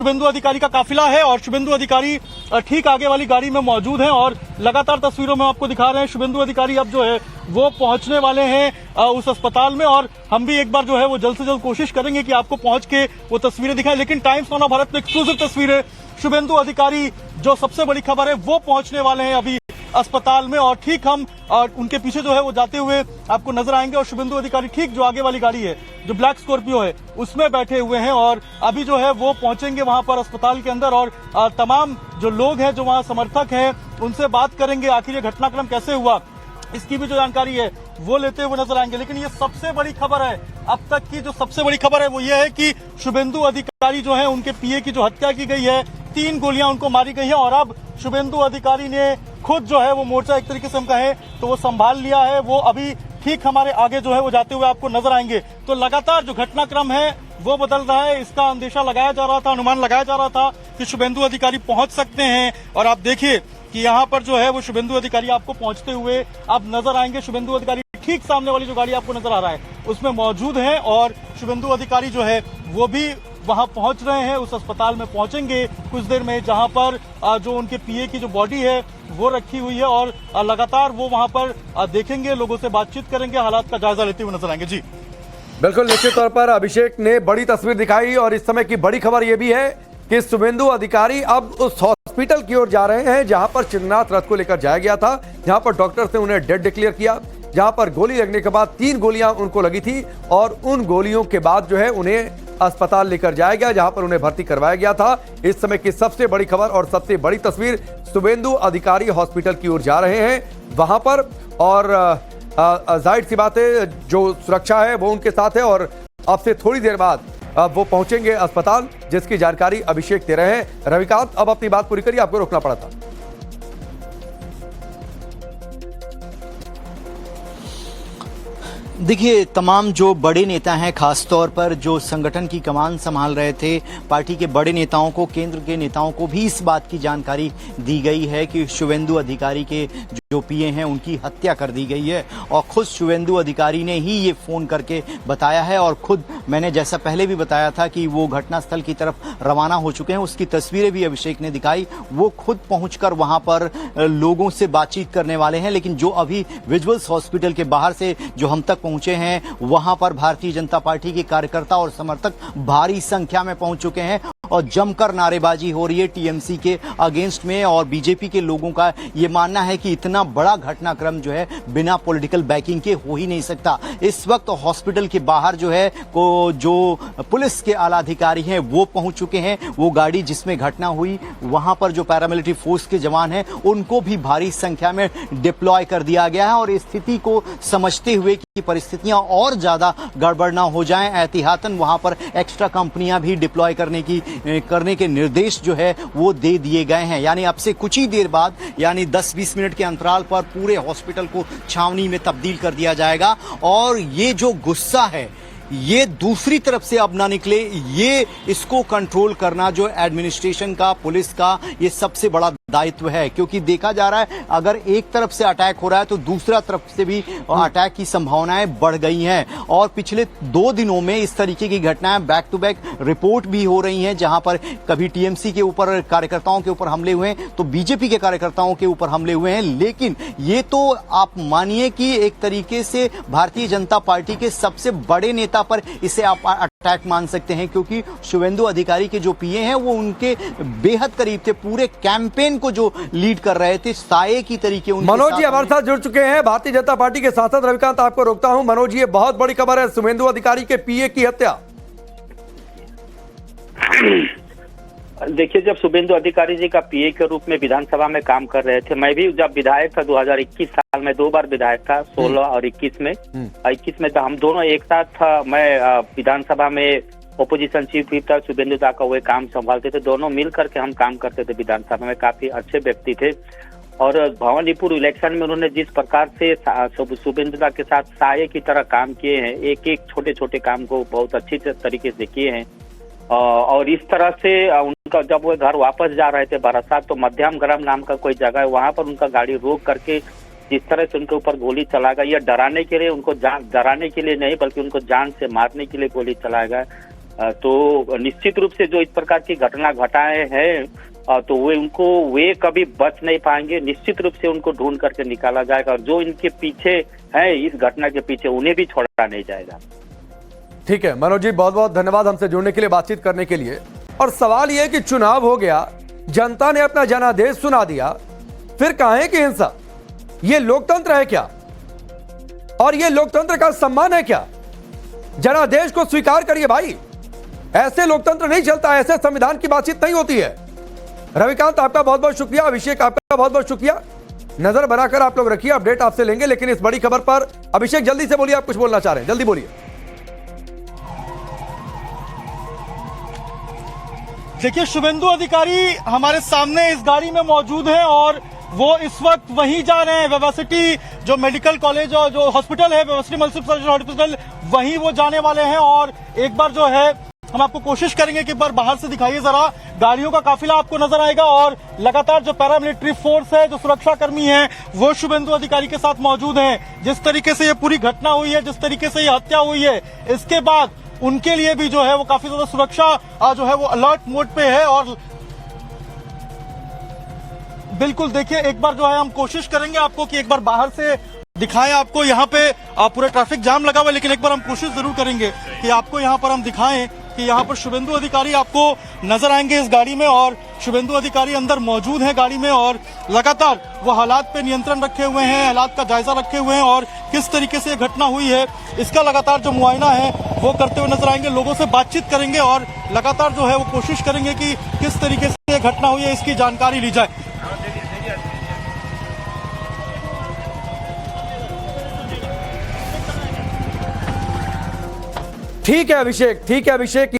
शुभेंदु अधिकारी का काफिला है और शुभेंदु अधिकारी ठीक आगे वाली गाड़ी में मौजूद हैं और लगातार तस्वीरों में आपको दिखा रहे हैं। शुभेंदु अधिकारी अब जो है वो पहुंचने वाले हैं उस अस्पताल में और हम भी एक बार जो है वो जल्द से जल्द कोशिश करेंगे कि आपको पहुंच के वो तस्वीरें दिखाएं। लेकिन टाइम्स नौ भारत में एक्सक्लूसिव तस्वीरें, शुभेंदु अधिकारी जो सबसे बड़ी खबर है वो पहुंचने वाले हैं अभी अस्पताल में और ठीक हम उनके पीछे जो है वो जाते हुए आपको नजर आएंगे और शुभेंदु अधिकारी ठीक जो आगे वाली गाड़ी है जो ब्लैक स्कॉर्पियो है उसमें बैठे हुए हैं और अभी जो है वो पहुंचेंगे वहां पर अस्पताल के अंदर और तमाम जो लोग हैं जो वहां समर्थक हैं उनसे बात करेंगे, आखिर ये घटनाक्रम कैसे हुआ इसकी भी जो जानकारी है वो लेते हुए नजर आएंगे। लेकिन ये सबसे बड़ी खबर है, अब तक की जो सबसे बड़ी खबर है वो ये है कि शुभेंदु अधिकारी जो है उनके पीए की जो हत्या की गई है, 3 गोलियां उनको मारी गई है और अब शुभेंदु अधिकारी ने खुद जो है वो मोर्चा एक तरीके से हम कहें तो वो संभाल लिया है। वो अभी ठीक हमारे आगे जो है वो जाते हुए आपको नजर आएंगे। तो लगातार जो घटनाक्रम है वो बदल रहा है, इसका अंदेशा लगाया जा रहा था, अनुमान लगाया जा रहा था कि शुभेंदु अधिकारी पहुंच सकते हैं और आप देखिए कि यहाँ पर जो है वो शुभेंदु अधिकारी आपको पहुंचते हुए आप नजर आएंगे। शुभेंदु अधिकारी ठीक सामने वाली जो गाड़ी आपको नजर आ रहा है उसमें मौजूद है और शुभेंदु अधिकारी जो है वो भी वहां पहुंच रहे हैं, उस अस्पताल में पहुंचेंगे कुछ देर में जहां पर जो उनके पीए की जो बॉडी है वो रखी हुई है और लगातार वो वहां पर देखेंगे, लोगों से बातचीत करेंगे, हालात का जायजा लेते हुए नजर आएंगे। जी बिल्कुल, निश्चित तौर पर अभिषेक ने बड़ी तस्वीर दिखाई और इस समय की बड़ी खबर यह भी है कि शुभेंदु अधिकारी अब उस हॉस्पिटल की ओर जा रहे हैं जहां पर चिन्नाथ रथ को लेकर जाया गया था, जहां पर डॉक्टर्स ने उन्हें डेड डिक्लेयर किया, जहां पर गोली लगने के बाद 3 गोलियां उनको लगी थी और उन गोलियों के बाद जो है उन्हें अस्पताल लेकर जाया गया जहां पर उन्हें भर्ती करवाया गया था। इस समय की सबसे बड़ी खबर और सबसे बड़ी तस्वीर, शुभेंदु अधिकारी हॉस्पिटल की ओर जा रहे हैं वहां पर और जाहिर सी बात है जो सुरक्षा है वो उनके साथ है और अब से थोड़ी देर बाद वो पहुंचेंगे अस्पताल, जिसकी जानकारी अभिषेक दे रहे हैं। रविकांत, अब अपनी बात पूरी करिए, आपको रोकना पड़ा था। देखिए, तमाम जो बड़े नेता हैं, खासतौर पर जो संगठन की कमान संभाल रहे थे, पार्टी के बड़े नेताओं को, केंद्र के नेताओं को भी इस बात की जानकारी दी गई है कि शुभेंदु अधिकारी के जो पीए हैं उनकी हत्या कर दी गई है और खुद शुभेंदु अधिकारी ने ही ये फोन करके बताया है और खुद मैंने जैसा पहले भी बताया था कि वो घटनास्थल की तरफ रवाना हो चुके हैं, उसकी तस्वीरें भी अभिषेक ने दिखाई। वो खुद पहुंचकर वहां पर लोगों से बातचीत करने वाले हैं, लेकिन जो अभी विजुअल्स हॉस्पिटल के बाहर से जो हम तक पहुंचे हैं वहां पर भारतीय जनता पार्टी के कार्यकर्ता और समर्थक भारी संख्या में पहुंच चुके हैं और जमकर नारेबाजी हो रही है टीएमसी के अगेंस्ट में और बीजेपी के लोगों का ये मानना है कि इतना बड़ा घटनाक्रम जो है बिना पॉलिटिकल बैकिंग के हो ही नहीं सकता। इस वक्त हॉस्पिटल के बाहर जो है को जो पुलिस के आला अधिकारी हैं वो पहुंच चुके हैं। वो गाड़ी जिसमें घटना हुई वहां पर जो पैरामिलिट्री फोर्स के जवान हैं उनको भी भारी संख्या में डिप्लॉय कर दिया गया है और स्थिति को समझते हुए कि परिस्थितियां और ज्यादा गड़बड़ ना हो जाएं, एहतियातन वहां पर एक्स्ट्रा कंपनियां भी डिप्लॉय करने के निर्देश जो है वो दे दिए गए हैं। यानी अब से कुछ ही देर बाद, यानी 10-20 मिनट के अंतराल पर पूरे हॉस्पिटल को छावनी में तब्दील कर दिया जाएगा और ये जो गुस्सा है ये दूसरी तरफ से अब ना निकले, ये इसको कंट्रोल करना जो एडमिनिस्ट्रेशन का, पुलिस का, ये सबसे बड़ा दायित्व है। क्योंकि देखा जा रहा है अगर एक तरफ से अटैक हो रहा है तो दूसरा तरफ से भी अटैक की संभावनाएं बढ़ गई हैं और पिछले 2 दिनों में इस तरीके की घटनाएं बैक टू बैक रिपोर्ट भी हो रही हैं, जहां पर कभी टीएमसी के ऊपर कार्यकर्ताओं के ऊपर हमले हुए हैं तो बीजेपी के कार्यकर्ताओं के ऊपर हमले हुए हैं। लेकिन ये तो आप मानिए कि एक तरीके से भारतीय जनता पार्टी के सबसे बड़े नेता पर इसे आप अटैक मान सकते हैं, क्योंकि शुभेंदु अधिकारी के जो पीए हैं वो उनके बेहद करीब थे, पूरे कैंपेन को जो लीड कर रहे थे, साये की तरीके। मनोज जी हमारे साथ जुड़ चुके हैं भारतीय जनता पार्टी के सांसद। रविकांत, आपको रोकता हूं। मनोज जी, ये बहुत बड़ी खबर है, शुभेंदु अधिकारी के पीए की हत्या। देखिए, जब शुभेंदु अधिकारी जी का पीए के रूप में विधानसभा में काम कर रहे थे, मैं भी जब विधायक था 2021 साल में 2 बार विधायक था, 16 और 21 में। 21 में तो हम दोनों एक साथ था, मैं विधानसभा में ओपोजिशन चीफ व्हिप था, शुभेंदु दा का वो काम संभालते थे, दोनों मिल करके हम काम करते थे विधानसभा में। काफी अच्छे व्यक्ति थे और भवानीपुर इलेक्शन में उन्होंने जिस प्रकार से शुभेंदु दा के साथ साये की तरह काम किए हैं, एक एक छोटे छोटे काम को बहुत अच्छी तरीके से किए हैं और इस तरह से उनका जब वो घर वापस जा रहे थे बारासात, तो मध्यम ग्राम नाम का कोई जगह है, वहां पर उनका गाड़ी रोक करके जिस तरह से उनके ऊपर गोली चला गया, या डराने के लिए, उनको डराने के लिए नहीं बल्कि उनको जान से मारने के लिए गोली चलाया गया। तो निश्चित रूप से जो इस प्रकार की घटना घटाए हैं तो वे कभी बच नहीं पाएंगे। निश्चित रूप से उनको ढूंढ करके निकाला जाएगा और जो इनके पीछे है इस घटना के पीछे उन्हें भी छोड़ा नहीं जाएगा। ठीक है मनोज जी, बहुत बहुत धन्यवाद हमसे जुड़ने के लिए, बातचीत करने के लिए। और सवाल यह कि चुनाव हो गया, जनता ने अपना जनादेश सुना दिया, फिर काहे की हिंसा? ये लोकतंत्र है क्या? और ये लोकतंत्र का सम्मान है क्या? जनादेश को स्वीकार करिए भाई, ऐसे लोकतंत्र नहीं चलता, ऐसे संविधान की बातचीत नहीं होती है। रविकांत आपका बहुत बहुत शुक्रिया, अभिषेक आपका बहुत बहुत शुक्रिया। नजर बनाकर आप लोग रखिए, अपडेट आपसे लेंगे। लेकिन इस बड़ी खबर पर अभिषेक जल्दी से बोलिए, आप कुछ बोलना चाह रहे हैं, जल्दी बोलिए। देखिए, शुभेंदु अधिकारी हमारे सामने इस गाड़ी में मौजूद हैं और वो इस वक्त वहीं जा रहे हैं। वेवर्सिटी जो मेडिकल कॉलेज और जो हॉस्पिटल है, वेवर्सिटी मल्टीस्पेशलिटी हॉस्पिटल, वहीं वो जाने वाले हैं। और एक बार जो है हम आपको कोशिश करेंगे कि एक बार बाहर से दिखाइए जरा, गाड़ियों का काफिला आपको नजर आएगा और लगातार जो पैरामिलिट्री फोर्स है, जो सुरक्षा कर्मी है, वो शुभेंदु अधिकारी के साथ मौजूद हैं। जिस तरीके से ये पूरी घटना हुई है, जिस तरीके से ये हत्या हुई है, इसके बाद उनके लिए भी जो है वो काफी ज्यादा सुरक्षा जो है वो अलर्ट मोड पे है। और बिल्कुल देखिए, एक बार जो है हम कोशिश करेंगे आपको कि एक बार बाहर से दिखाएं आपको। यहाँ पे पूरा ट्रैफिक जाम लगा हुआ है, लेकिन एक बार हम कोशिश जरूर करेंगे कि आपको यहाँ पर हम दिखाएं कि यहाँ पर शुभेंदु अधिकारी आपको नजर आएंगे इस गाड़ी में। और शुभेंदु अधिकारी अंदर मौजूद हैं गाड़ी में और लगातार वो हालात पे नियंत्रण रखे हुए हैं, हालात का जायजा रखे हुए हैं और किस तरीके से घटना हुई है इसका लगातार जो मुआयना है वो करते हुए नजर आएंगे। लोगों से बातचीत करेंगे और लगातार जो है वो कोशिश करेंगे कि किस तरीके से घटना हुई है इसकी जानकारी ली जाए। ठीक है अभिषेक, ठीक है अभिषेक।